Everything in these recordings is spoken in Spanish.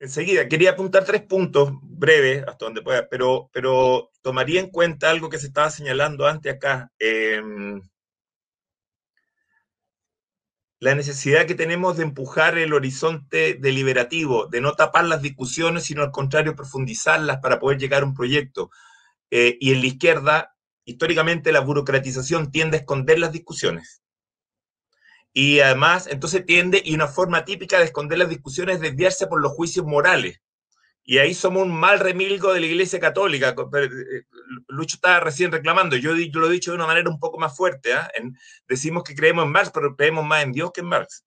Enseguida, quería apuntar 3 puntos breves, hasta donde pueda, pero tomaría en cuenta algo que se estaba señalando antes acá. La necesidad que tenemos de empujar el horizonte deliberativo, de no tapar las discusiones, sino al contrario, profundizarlas para poder llegar a un proyecto. Y en la izquierda, históricamente, la burocratización tiende a esconder las discusiones. Y además, entonces tiende, y una forma típica de esconder las discusiones es desviarse por los juicios morales. Y ahí somos un mal remilgo de la Iglesia Católica. Lucho estaba recién reclamando, yo lo he dicho de una manera un poco más fuerte. Decimos que creemos en Marx, pero creemos más en Dios que en Marx.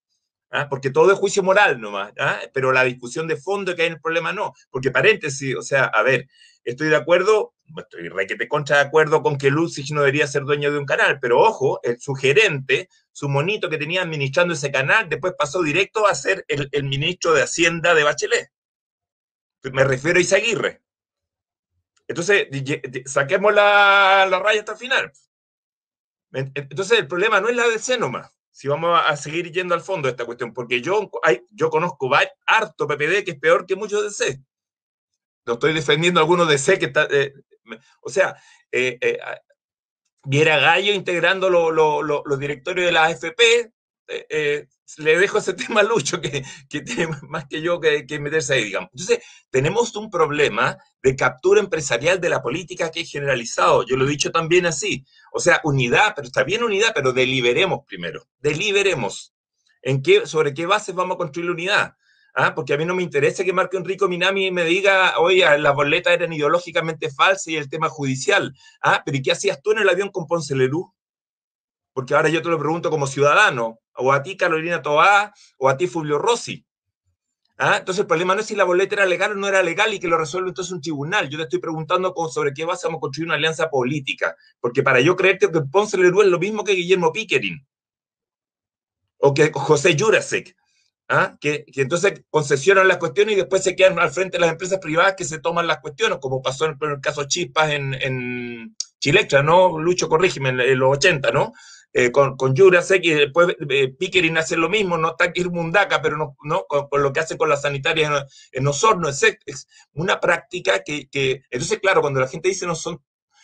Porque todo es juicio moral nomás, pero la discusión de fondo que hay en el problema no. Porque paréntesis, o sea, a ver, estoy de acuerdo, estoy requete contra de acuerdo con que Lusig no debería ser dueño de un canal, pero ojo, su gerente, su monito que tenía administrando ese canal, después pasó directo a ser el ministro de Hacienda de Bachelet. Me refiero a Izaguirre. Entonces, saquemos la raya hasta el final. Entonces, el problema no es la DC nomás. Si vamos a seguir yendo al fondo de esta cuestión, porque yo conozco harto PPD que es peor que muchos DC. No estoy defendiendo a algunos DC que está. O sea, eh, eh, Viera Gallo integrando los directorios de la AFP. Le dejo ese tema a Lucho, que tiene más que yo que meterse ahí, digamos. Entonces, tenemos un problema de captura empresarial de la política que es generalizado. Yo lo he dicho también así. O sea, unidad, pero está bien unidad, pero deliberemos primero. Deliberemos. ¿Sobre qué bases vamos a construir la unidad? Porque a mí no me interesa que Marco Enrico Minami me diga, oye, las boletas eran ideológicamente falsas y el tema judicial. Pero ¿y qué hacías tú en el avión con Ponce Lerú? Porque ahora yo te lo pregunto como ciudadano, o a ti Carolina Toá, o a ti Fulvio Rossi. Entonces el problema no es si la boleta era legal o no era legal y que lo resuelve entonces un tribunal. Yo te estoy preguntando sobre qué base vamos a construir una alianza política. Porque para yo creerte que Ponce Lerú es lo mismo que Guillermo Pickering o que José Jurasek. Que entonces concesionan las cuestiones y después se quedan al frente de las empresas privadas que se toman las cuestiones, como pasó en el caso Chispas en Chilectra, ¿no? Lucho, corrígeme, en los 80, ¿no? Con Jurasek y después Pickering hace lo mismo, no está aquí Mundaca, pero no con lo que hace con las sanitarias en Osorno, es una práctica Entonces, claro, cuando la gente dice no son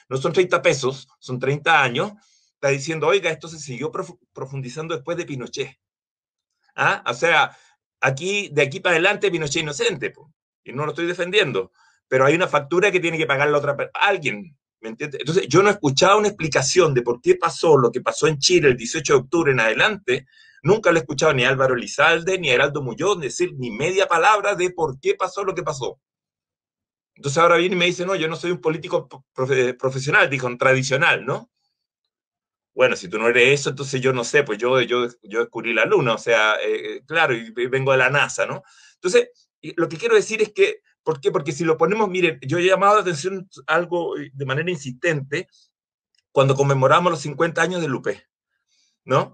30 pesos, son 30 años, está diciendo, oiga, esto se siguió profundizando después de Pinochet. O sea, de aquí para adelante Pinochet inocente, po, y no lo estoy defendiendo, pero hay una factura que tiene que pagar alguien, ¿me entiendes? Entonces, yo no he escuchado una explicación de por qué pasó lo que pasó en Chile el 18 de octubre en adelante, nunca lo he escuchado ni a Álvaro Lizalde, ni a Heraldo Muñoz decir ni media palabra de por qué pasó lo que pasó. Entonces ahora viene y me dice, no, yo no soy un político profesional, dijo, tradicional, ¿no? Bueno, si tú no eres eso, entonces yo no sé, pues yo descubrí la luna, o sea, claro, y vengo de la NASA, ¿no? Entonces, lo que quiero decir es que, ¿por qué? Porque si lo ponemos, miren, yo he llamado la atención algo de manera insistente cuando conmemoramos los 50 años de Lupe, ¿no?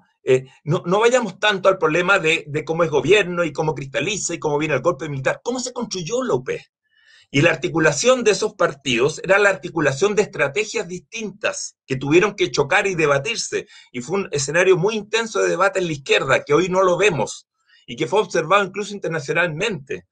No vayamos tanto al problema de cómo es gobierno y cómo cristaliza y cómo viene el golpe militar, cómo se construyó la UP. Y la articulación de esos partidos era la articulación de estrategias distintas que tuvieron que chocar y debatirse. Y fue un escenario muy intenso de debate en la izquierda, que hoy no lo vemos y que fue observado incluso internacionalmente.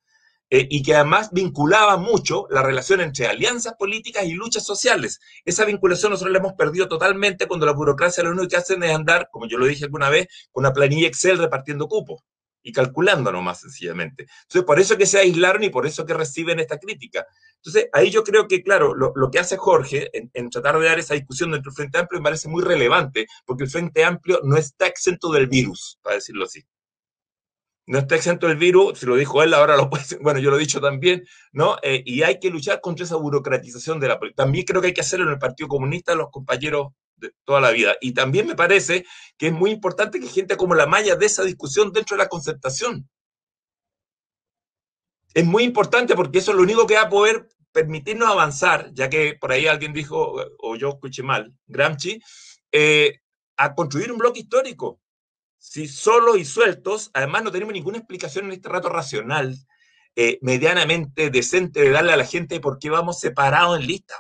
Y que además vinculaba mucho la relación entre alianzas políticas y luchas sociales. Esa vinculación nosotros la hemos perdido totalmente cuando la burocracia lo único que hacen es andar, como yo lo dije alguna vez, con una planilla Excel repartiendo cupos y calculando nomás sencillamente. Entonces, por eso que se aislaron y por eso que reciben esta crítica. Entonces, ahí yo creo que, claro, lo que hace Jorge en tratar de dar esa discusión dentro del Frente Amplio me parece muy relevante, porque el Frente Amplio no está exento del virus, para decirlo así. No está exento del virus, si lo dijo él, ahora lo puede decir, bueno, yo lo he dicho también, ¿no? Y hay que luchar contra esa burocratización de la política. También creo que hay que hacerlo en el Partido Comunista, los compañeros de toda la vida. Y también me parece que es muy importante que gente como la Maya de esa discusión dentro de la concertación. Es muy importante porque eso es lo único que va a poder permitirnos avanzar, ya que por ahí alguien dijo, o yo escuché mal, Gramsci, eh, a construir un bloque histórico. Si solos y sueltos, además no tenemos ninguna explicación en este rato racional, medianamente decente de darle a la gente por qué vamos separados en lista.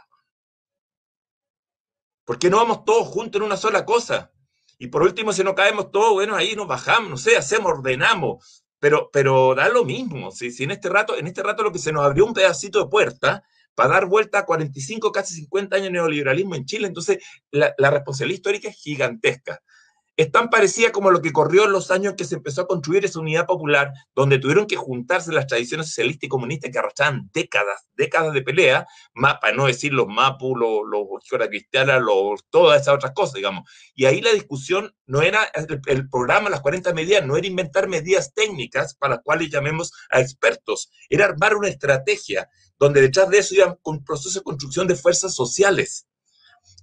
¿Por qué no vamos todos juntos en una sola cosa? Y por último, si no caemos todos, bueno, ahí nos bajamos, no sé, hacemos, ordenamos. pero da lo mismo. Si en este rato lo que se nos abrió un pedacito de puerta para dar vuelta a 45, casi 50 años de neoliberalismo en Chile, entonces la responsabilidad histórica es gigantesca. Es tan parecida como lo que corrió en los años que se empezó a construir esa unidad popular, donde tuvieron que juntarse las tradiciones socialistas y comunistas que arrastraban décadas de pelea, para no decir los MAPU, los Izquierda Cristiana, todas esas otras cosas, digamos. Y ahí la discusión no era el programa, las 40 medidas, no era inventar medidas técnicas para las cuales llamemos a expertos, era armar una estrategia donde detrás de eso iba un proceso de construcción de fuerzas sociales.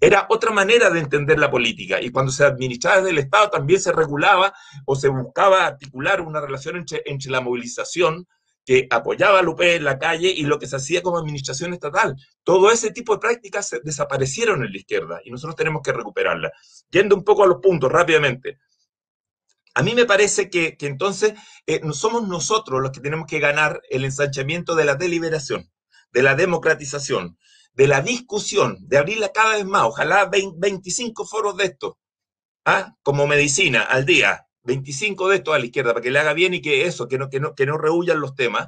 Era otra manera de entender la política, y cuando se administraba desde el Estado también se regulaba o se buscaba articular una relación entre la movilización que apoyaba a UP en la calle y lo que se hacía como administración estatal. Todo ese tipo de prácticas desaparecieron en la izquierda y nosotros tenemos que recuperarlas. Yendo un poco a los puntos rápidamente. A mí me parece que entonces somos nosotros los que tenemos que ganar el ensanchamiento de la deliberación, de la democratización, de la discusión, de abrirla cada vez más, ojalá 25 foros de estos, como medicina al día, 25 de estos a la izquierda, para que le haga bien y que eso, que no rehuyan los temas,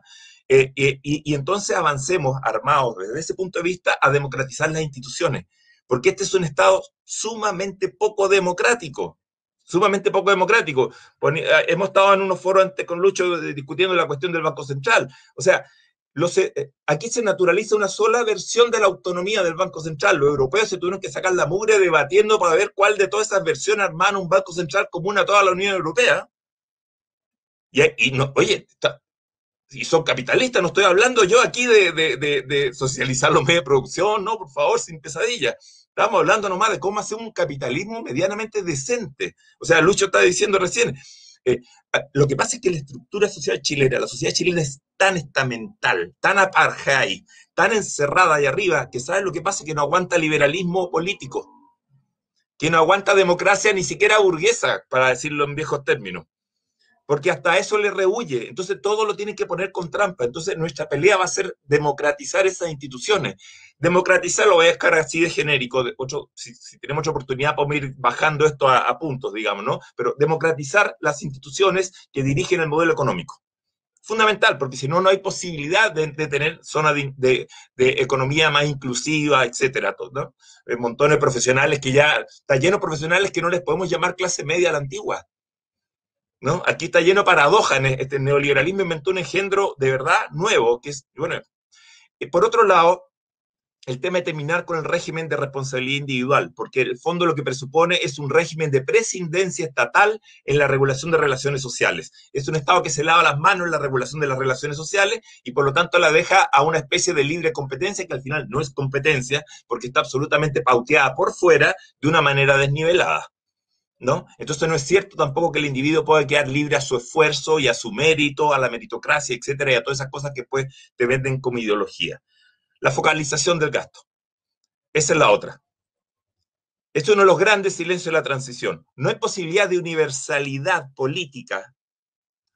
y entonces avancemos armados desde ese punto de vista a democratizar las instituciones, porque este es un Estado sumamente poco democrático. Sumamente poco democrático. Hemos estado en unos foros antes con Lucho discutiendo la cuestión del Banco Central. O sea, aquí se naturaliza una sola versión de la autonomía del Banco Central. Los europeos se tuvieron que sacar la mugre debatiendo para ver cuál de todas esas versiones armaban un Banco Central común a toda la Unión Europea. Y no, oye, y son capitalistas, no estoy hablando yo aquí de socializar los medios de producción, no, por favor, sin pesadilla. Estamos hablando nomás de cómo hacer un capitalismo medianamente decente. O sea, Lucho está diciendo recién, lo que pasa es que la estructura social chilena, la sociedad chilena es tan estamental, tan apartheid, tan encerrada ahí arriba, que ¿sabes lo que pasa? Que no aguanta liberalismo político, que no aguanta democracia ni siquiera burguesa, para decirlo en viejos términos, porque hasta eso le rehuye. Entonces todo lo tienen que poner con trampa. Entonces nuestra pelea va a ser democratizar esas instituciones. Democratizar lo voy a dejar así de genérico. Si tenemos otra oportunidad podemos ir bajando esto a puntos, digamos, ¿no? Pero democratizar las instituciones que dirigen el modelo económico. Fundamental, porque si no, no hay posibilidad de tener zonas de economía más inclusiva, etcétera, ¿no? Montones de profesionales que ya, está lleno de profesionales que no les podemos llamar clase media a la antigua, ¿no? Aquí está lleno de paradojas. Este neoliberalismo inventó un engendro de verdad nuevo, que es, bueno, por otro lado, el tema de terminar con el régimen de responsabilidad individual, porque en el fondo lo que presupone es un régimen de prescindencia estatal en la regulación de relaciones sociales. Es un Estado que se lava las manos en la regulación de las relaciones sociales y por lo tanto la deja a una especie de libre competencia que al final no es competencia porque está absolutamente pauteada por fuera de una manera desnivelada, ¿no? Entonces no es cierto tampoco que el individuo pueda quedar libre a su esfuerzo y a su mérito, a la meritocracia, etcétera, y a todas esas cosas que pues te venden como ideología. La focalización del gasto. Esa es la otra. Este es uno de los grandes silencios de la transición. No hay posibilidad de universalidad política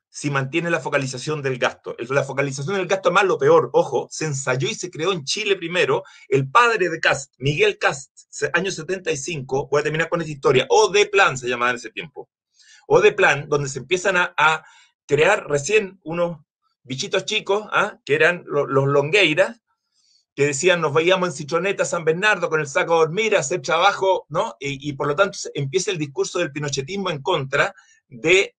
si mantiene la focalización del gasto. La focalización del gasto es más lo peor. Ojo, se ensayó y se creó en Chile primero. El padre de Kast, Miguel Kast, año 75, voy a terminar con esta historia, O-D-Plan se llamaba en ese tiempo. O-D-Plan, donde se empiezan a crear recién unos bichitos chicos, que eran los longueiras, que decían nos veíamos en Citroneta San Bernardo con el saco a dormir, a hacer trabajo, ¿no? Y por lo tanto empieza el discurso del pinochetismo en contra de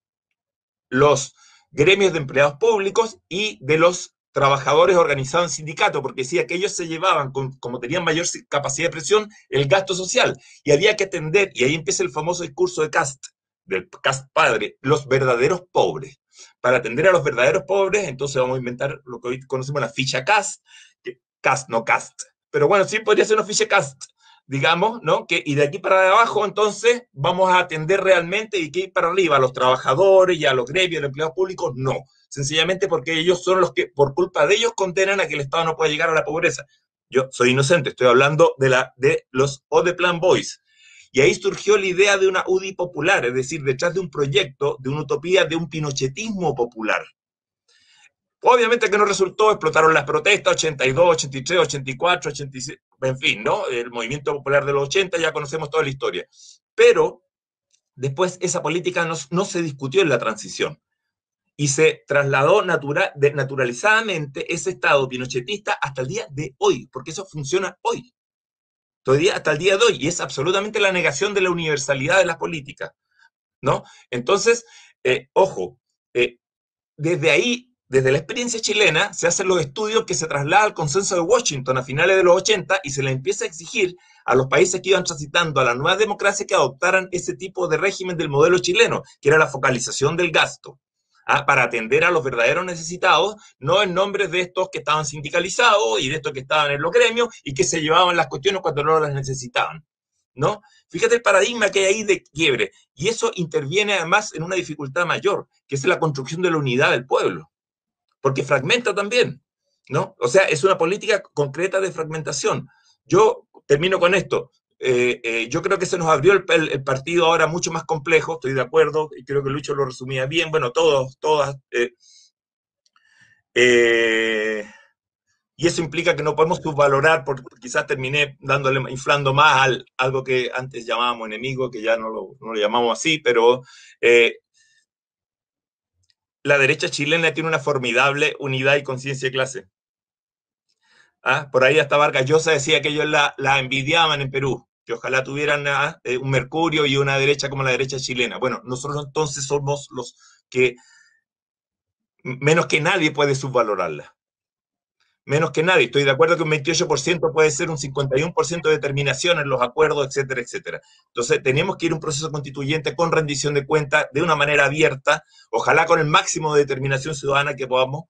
los gremios de empleados públicos y de los trabajadores organizados en sindicato, porque decía que ellos se llevaban, como tenían mayor capacidad de presión, el gasto social, y había que atender, y ahí empieza el famoso discurso de Kast, del Kast padre, los verdaderos pobres. Para atender a los verdaderos pobres, entonces vamos a inventar lo que hoy conocemos la ficha Kast, Kast, no Kast, pero bueno, sí podría ser una ficha Kast, digamos, ¿no? Y de aquí para abajo, entonces, vamos a atender realmente y que ir para arriba a los trabajadores y a los gremios, a los empleados públicos, no. Sencillamente porque ellos son los que, por culpa de ellos, condenan a que el Estado no pueda llegar a la pobreza. Yo soy inocente, estoy hablando de los O-D-Plan Boys. Y ahí surgió la idea de una UDI popular, es decir, detrás de un proyecto, de una utopía, de un pinochetismo popular. Obviamente que no resultó, explotaron las protestas, 82, 83, 84, 86, en fin, ¿no? El movimiento popular de los 80, ya conocemos toda la historia. Pero después esa política no se discutió en la transición. y se trasladó naturalizadamente ese Estado pinochetista hasta el día de hoy, porque eso funciona hoy, todavía hasta el día de hoy, y es absolutamente la negación de la universalidad de las políticas, ¿no? Entonces, ojo, eh, desde ahí, desde la experiencia chilena, se hacen los estudios que se traslada al consenso de Washington a finales de los 80 y se le empieza a exigir a los países que iban transitando a la nueva democracia que adoptaran ese tipo de régimen del modelo chileno, que era la focalización del gasto, para atender a los verdaderos necesitados, no en nombre de estos que estaban sindicalizados y de estos que estaban en los gremios y que se llevaban las cuestiones cuando no las necesitaban, ¿no? Fíjate el paradigma que hay ahí de quiebre. Y eso interviene además en una dificultad mayor, que es la construcción de la unidad del pueblo, porque fragmenta también, ¿no? O sea, es una política concreta de fragmentación. Yo termino con esto. Yo creo que se nos abrió el partido ahora mucho más complejo, estoy de acuerdo, y creo que Lucho lo resumía bien. Bueno, todos, todas. Eh, y eso implica que no podemos subvalorar, porque quizás terminé dándole, inflando más algo que antes llamábamos enemigo, que ya no lo llamamos así, pero la derecha chilena tiene una formidable unidad y conciencia de clase. ¿Ah? Por ahí hasta Vargas Llosa decía que ellos la envidiaban en Perú, que ojalá tuvieran un Mercurio y una derecha como la derecha chilena. Bueno, nosotros entonces somos los que menos que nadie puede subvalorarla. Menos que nadie. Estoy de acuerdo que un 28% puede ser un 51% de determinación en los acuerdos, etcétera, etcétera. Entonces, tenemos que ir a un proceso constituyente con rendición de cuentas de una manera abierta, ojalá con el máximo de determinación ciudadana que podamos,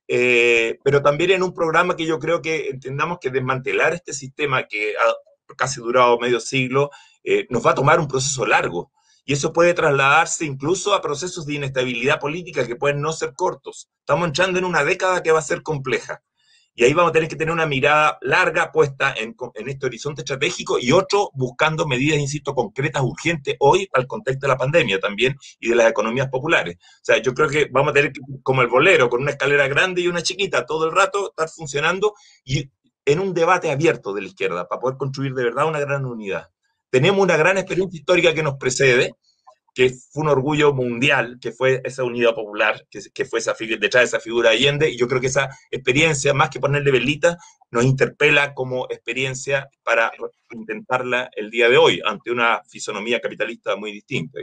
pero también en un programa que yo creo que entendamos que desmantelar este sistema que ha casi durado medio siglo nos va a tomar un proceso largo. Y eso puede trasladarse incluso a procesos de inestabilidad política que pueden no ser cortos. Estamos entrando en una década que va a ser compleja. Y ahí vamos a tener que tener una mirada larga puesta en este horizonte estratégico y otro buscando medidas, insisto, concretas, urgentes hoy al contexto de la pandemia también y de las economías populares. O sea, yo creo que vamos a tener que, como el bolero, con una escalera grande y una chiquita, todo el rato estar funcionando y en un debate abierto de la izquierda para poder construir de verdad una gran unidad. Tenemos una gran experiencia histórica que nos precede, que fue un orgullo mundial, que fue esa unidad popular, que fue detrás de esa figura de Allende, y yo creo que esa experiencia, más que ponerle velita, nos interpela como experiencia para intentarla el día de hoy, ante una fisonomía capitalista muy distinta.